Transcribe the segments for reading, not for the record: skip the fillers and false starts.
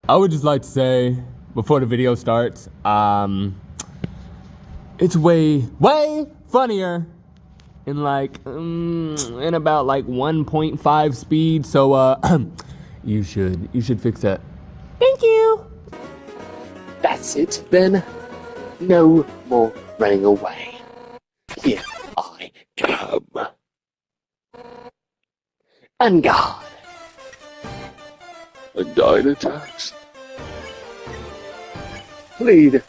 I would just like to say, before the video starts, it's way funnier in in about 1.5 speed. So you should fix that. Thank you. That's it then. No more running away. Here I come. On guard. Undyne attacks. Plead.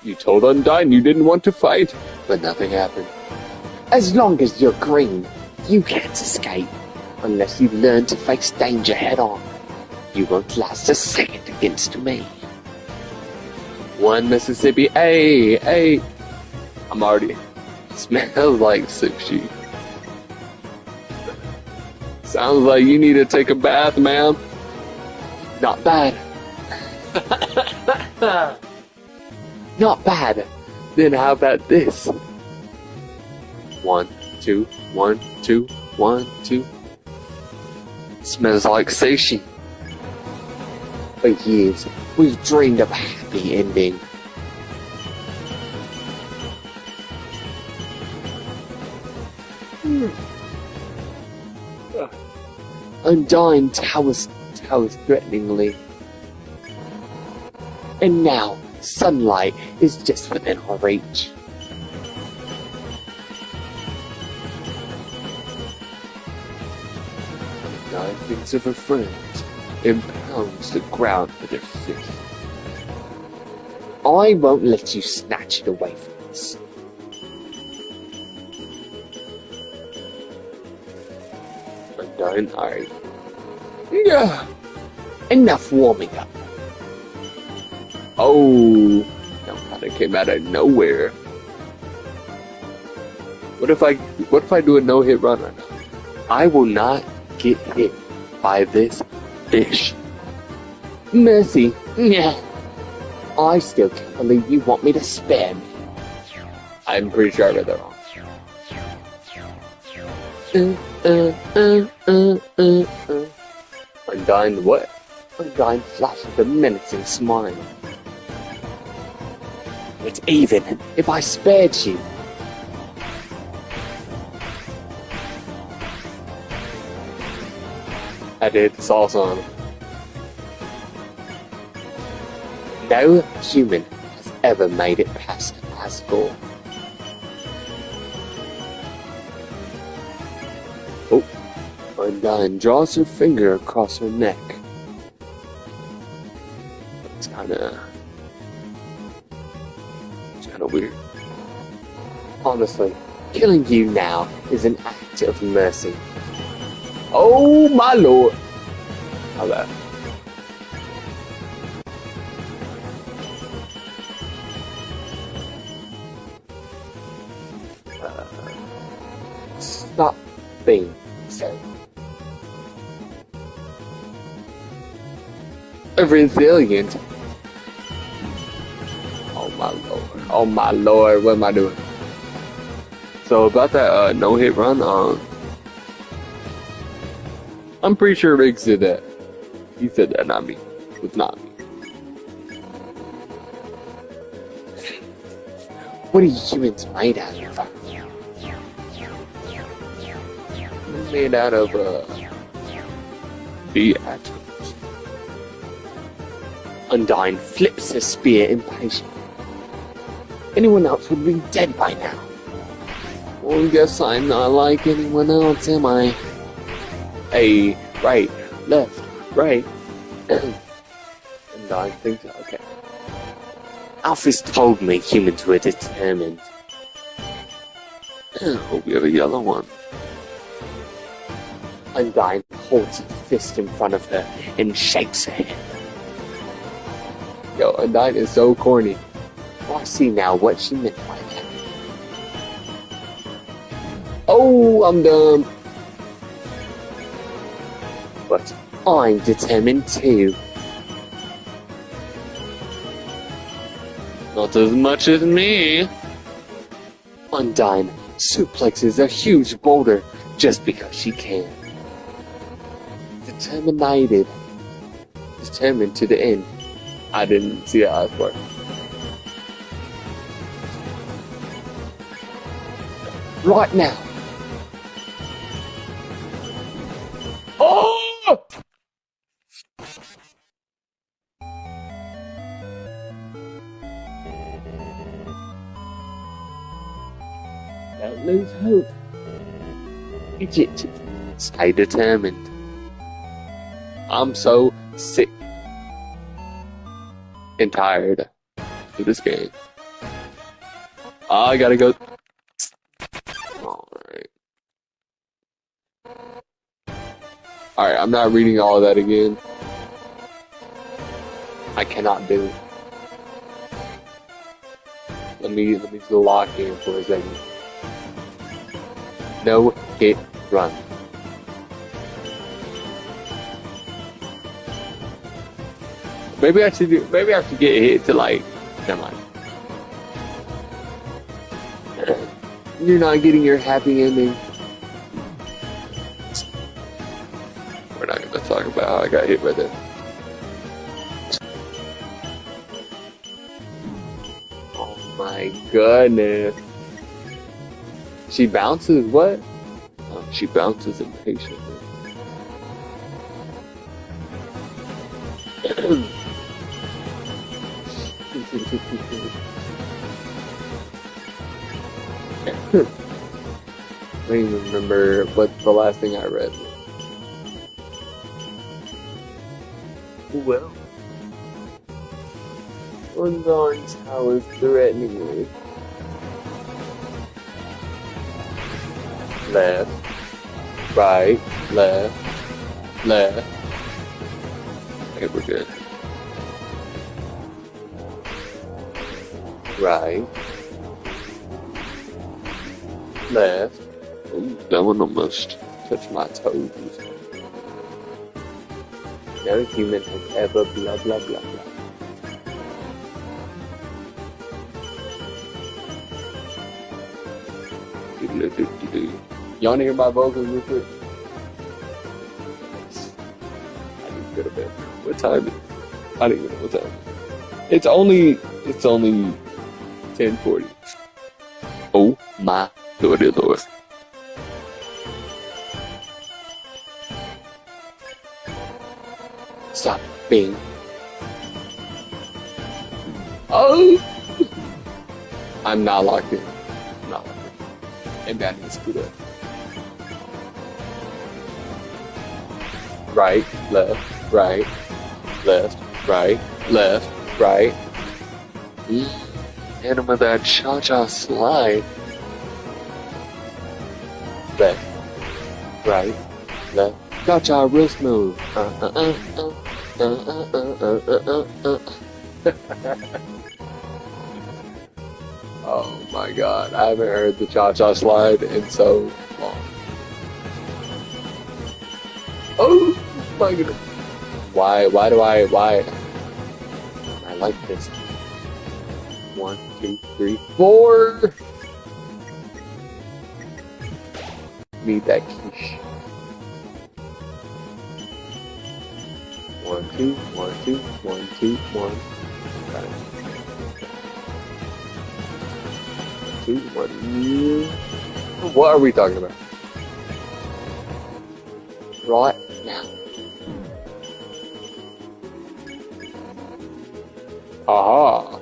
You told Undyne you didn't want to fight, but nothing happened. As long as you're green, you can't escape. Unless you learn to face danger head on. You won't last a second against me. One Mississippi, hey. I'm already... Smells like sushi. Sounds like you need to take a bath, man. Not bad. Not bad. Then how about this? 1, 2, 1, 2, 1, 2. Smells like sushi. For years, we've dreamed of a happy ending. Undyne towers threateningly. And now, sunlight is just within our reach. Undyne thinks of her friends and pounds the ground with her fist. I won't let you snatch it away from us. Undyne, alright. Yeah. Enough warming up. Oh, that kind of came out of nowhere. What if I do a no-hit run right now? I will not get hit by this fish. Mercy. Yeah. I still can't believe you want me to spare me. I'm pretty sure I read that wrong. Undyne what? Undyne flashes a menacing smile. It's even if I spared you. I did. It's awesome. No human has ever made it past Asgore. Oh, Undyne draws her finger across her neck. It's kind of weird. Honestly, killing you now is an act of mercy. Oh my lord! How bad? Stop being so resilient. Oh my lord, what am I doing? So about that no-hit run, I'm pretty sure Riggs did that. He said that, not me. It was not me. What are humans made out of? Made out of the atoms. Undyne flips her spear impatiently. Anyone else would be dead by now. Well, I guess I'm not like anyone else, am I? Hey, right, left, right. Undyne thinks, okay. Alphys told me humans were determined. Hope we have a yellow one. Undyne holds her fist in front of her and shakes her head. Yo, Undyne is so corny. I see now what she meant by that. Oh, I'm dumb. But I'm determined too. Not as much as me. Undyne suplexes a huge boulder just because she can. Determined. determined to the end. I didn't see the last part. Right now. Oh! Don't lose hope. Egypt, stay determined. I'm so sick and tired of this game. I gotta go. Alright, I'm not reading all of that again. I cannot do it. Let me just lock in for a second. No hit run. Maybe I should get hit to like. Never mind. You're not getting your happy ending. We're not gonna talk about how I got hit by that. Oh my goodness. She bounces what? Oh, she bounces impatiently. I don't even remember what the last thing I read was. Well, Ungorn's house threateningly. Left, right, left, left. Okay, we're good. Right, left. Ooh, that one almost touched my toes. No human has ever blah blah blah blah. Y'all wanna hear my vocals real quick? I need to go to bed. What time is it? I don't even know what time it is. It's only 10:40. Oh my lordy lord. Stop being. Oh! I'm not locked in. I'm not locked in. Maybe I need to scoot up. Right, left, right, left, right, left, right. Hit him with that cha-cha slide. Left, right, left. Cha-cha real smooth. Oh my god, I haven't heard the cha-cha slide in so long. Oh my goodness. Why I like this. 1, 2, 3, 4. Need that quiche. 1, 2, 1, 2, 1, 2, 1. Got it. 2, 1. What are we talking about? Right now. Aha.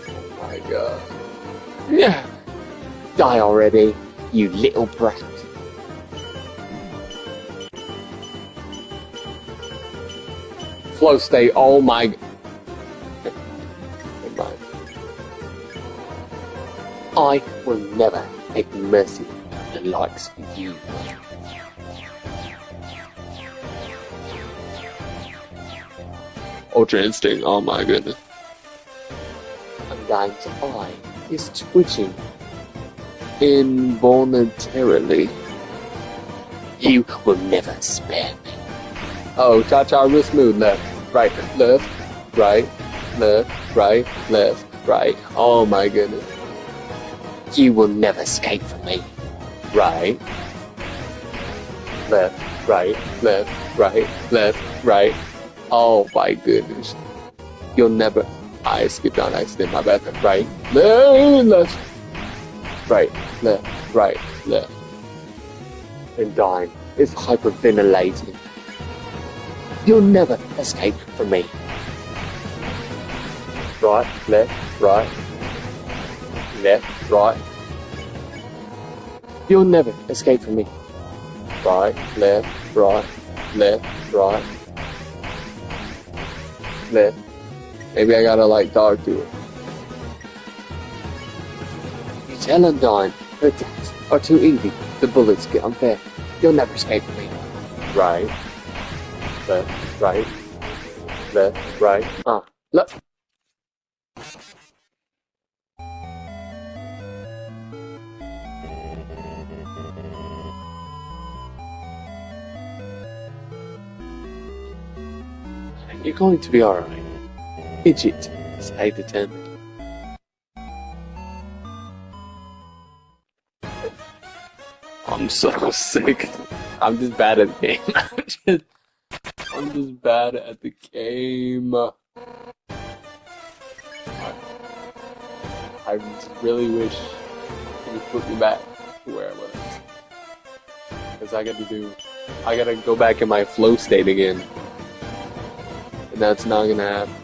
Oh my god. Yeah. Die already, you little brat. Flow state, oh my. I will never take mercy on the likes of you. Ultra Instinct, oh my goodness. Undyne's eye is twitching involuntarily. You will never spare me. Oh, cha-cha real smooth. Left, right, left, right, left, right, left, right. Oh my goodness. You will never escape from me. Right, left, right, left, right, left, right. Oh my goodness. You'll never. I skipped on accident, my bad. Right, left, right, left. And Dawn is hyperventilating. You'll never escape from me. Right, left, right. Left, right. You'll never escape from me. Right, left, right, left. Left. Maybe I gotta like talk to her. You tell him, Dawn, her attacks are too easy. The bullets get unfair. You'll never escape from me. Right. Left, right. Left, right. Left. You're going to be alright. Idiot, stay determined. I'm so sick. I'm just bad at the game. I'm just bad at the game. I just really wish you put me back to where I was. Because I gotta go back in my flow state again. And that's not gonna happen.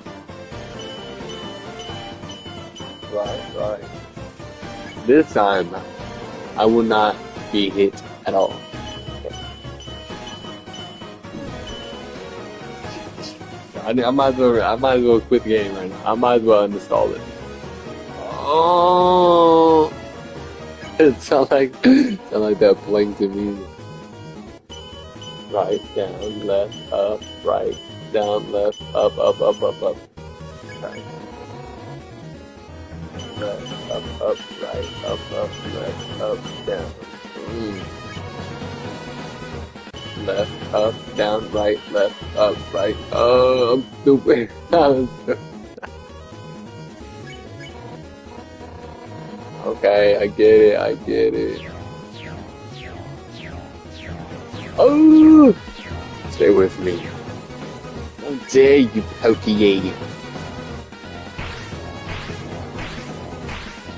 Right. This time, I will not be hit at all. I might as well quit the game right now. I might as well uninstall it. Oh, it sounds like that plankton music. Right, down, left, up, right, down, left, up. Right. Left, up, right, up, left, up, down. Left, up, down, right, left, up, right, the way. Okay, I get it. Oh! Stay with me. How dare you, pokey.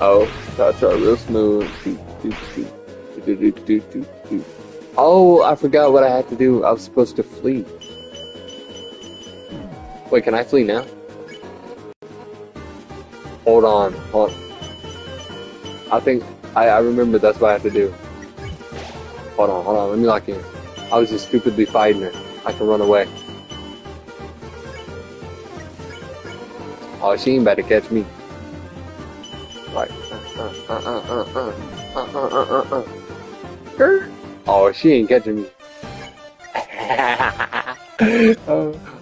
Oh, shots are real smooth. Oh, I forgot what I had to do. I was supposed to flee. Wait, can I flee now? Hold on. I think I remember that's what I have to do. Hold on, let me lock in. I was just stupidly fighting her. I can run away. Oh, she ain't about to catch me. Right. Oh, she ain't catching me.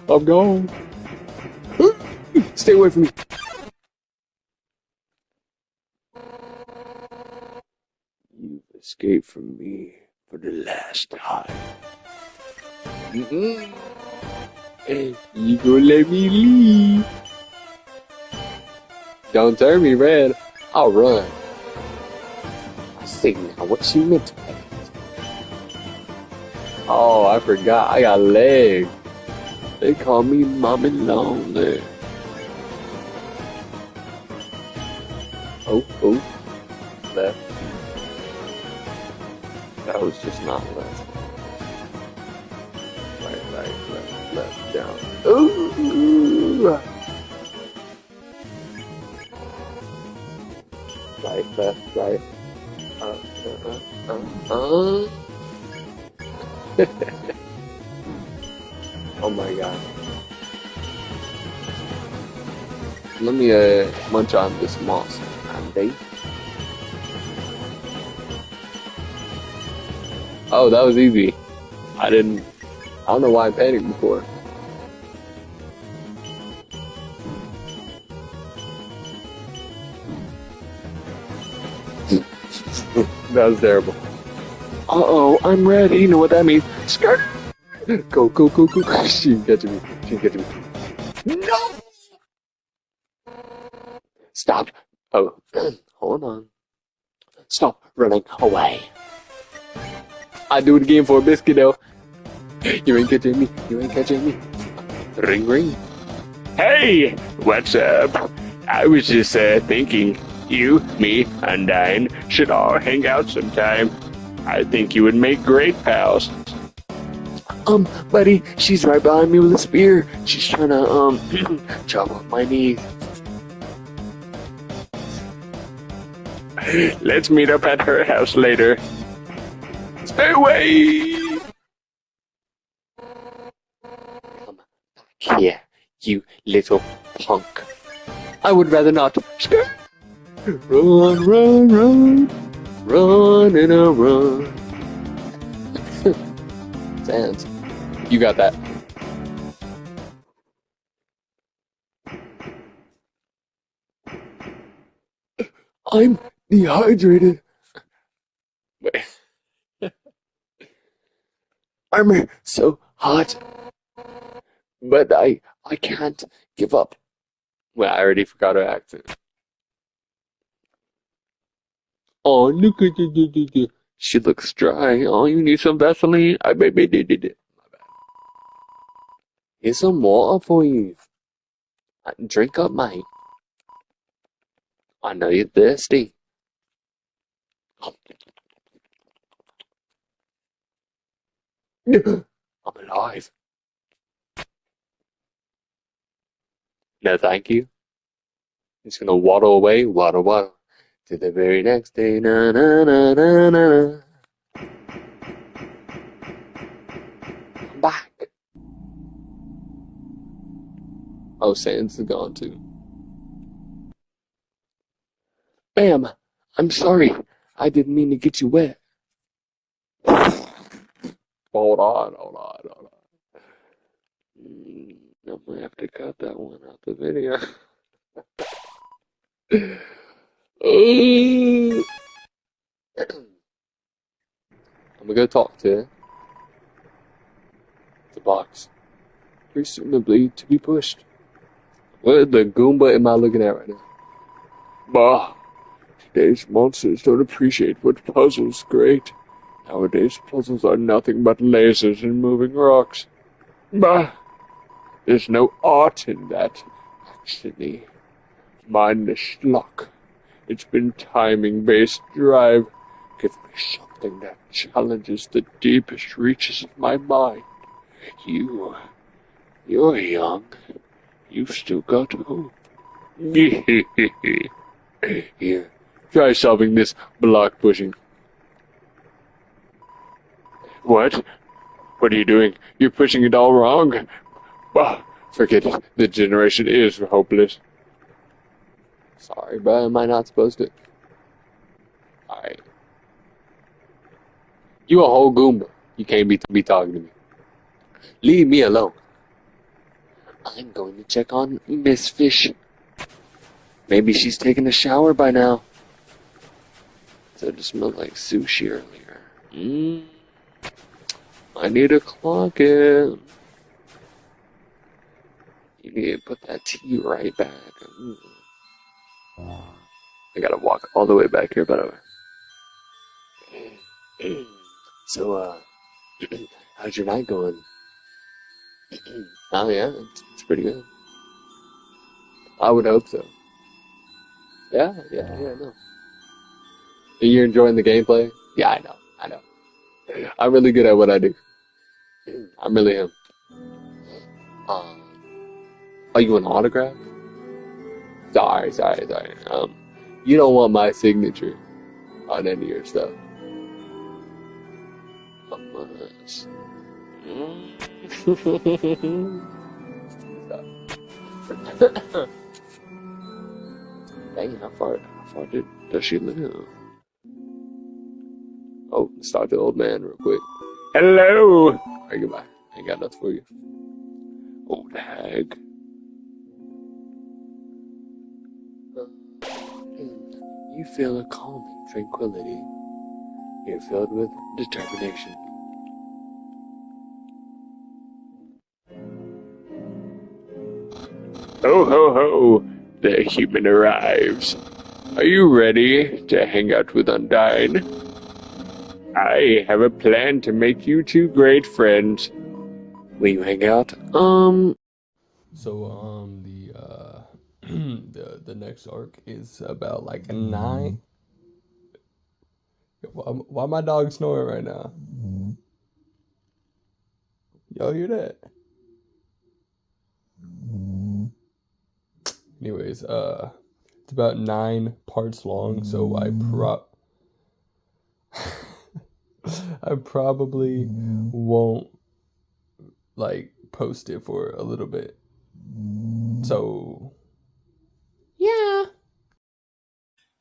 I'm gone. Stay away from me. You've escaped from me for the last time. You gonna let me leave? Don't turn me red. I'll run. I see now what she meant to me. Oh, I forgot. I got legs. They call me Mommy Lonely. Oh. Left. That was just not left. Right, left, down. Ooh! Right, left, right. Oh my god. Let me munch on this moss. Andy. Oh, that was easy. I don't know why I panicked before. That was terrible. Uh-oh, I'm ready. You know what that means. Skirt! Go. She ain't catching me. No! Stop. Oh, hold on. Stop running away. I do it again for a biscuit though. You ain't catching me. You ain't catching me. Ring ring. Hey, what's up? I was just thinking, you, me, and Dine should all hang out sometime. I think you would make great pals. Buddy, she's right behind me with a spear. She's trying to, chop off my knee. Let's meet up at her house later. Stay away! Come back here, you little punk. I would rather not. Run, run, run. Run and a run. Sands. You got that. I'm dehydrated. Wait. I'm so hot. But I can't give up. Well, I already forgot her accent. Oh, look at it. She looks dry. Oh, you need some Vaseline? I maybe did it. My bad. Here's some water for you. Drink up, mate. I know you're thirsty. I'm alive. No, thank you. It's gonna waddle away, waddle, to the very next day. Na na na na na. I'm back. Oh, Sans is gone too. Bam! I'm sorry. I didn't mean to get you wet. Hold on. I'm gonna have to cut that one out the video. I'm gonna go talk to the box. Presumably to be pushed. What the Goomba am I looking at right now? Bah! Today's monsters don't appreciate what puzzles great. Nowadays, puzzles are nothing but lasers and moving rocks. Bah! There's no art in that, actually. Mindless schlock. It's been timing-based drive. Give me something that challenges the deepest reaches of my mind. You're young. You've still got hope. Here, try solving this block pushing. What? What are you doing? You're pushing it all wrong. Bah, forget it. The generation is hopeless. Sorry, but am I not supposed to? Alright. You a whole Goomba. You can't be talking to me. Leave me alone. I'm going to check on Miss Fish. Maybe she's taken a shower by now. So it smelled like sushi earlier. I need to clock it. You need to put that tea right back. I gotta walk all the way back here, by the way. So, how's your night going? Oh yeah, it's pretty good. I would hope so. Yeah, no. You're enjoying the gameplay? Yeah, I know. I'm really good at what I do. I'm really him. Are you an autograph? Sorry. You don't want my signature on any of your stuff. Unless... Dang, how far does she live? Oh, let's talk to the old man real quick. Hello! Alright, goodbye. I ain't got nothing for you. Old hag. You feel a calming tranquility. You're filled with determination. Ho ho ho! The human arrives. Are you ready to hang out with Undyne? I have a plan to make you two great friends. Will you hang out? So the next arc is about like a 9. Why my dog snoring right now? Y'all hear that? Anyways, it's about 9 parts long, so I probably won't like post it for a little bit. So yeah.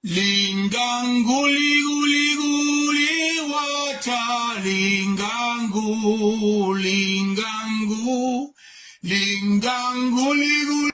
𝕉𝕠𝕟𝕉𝕉𝕉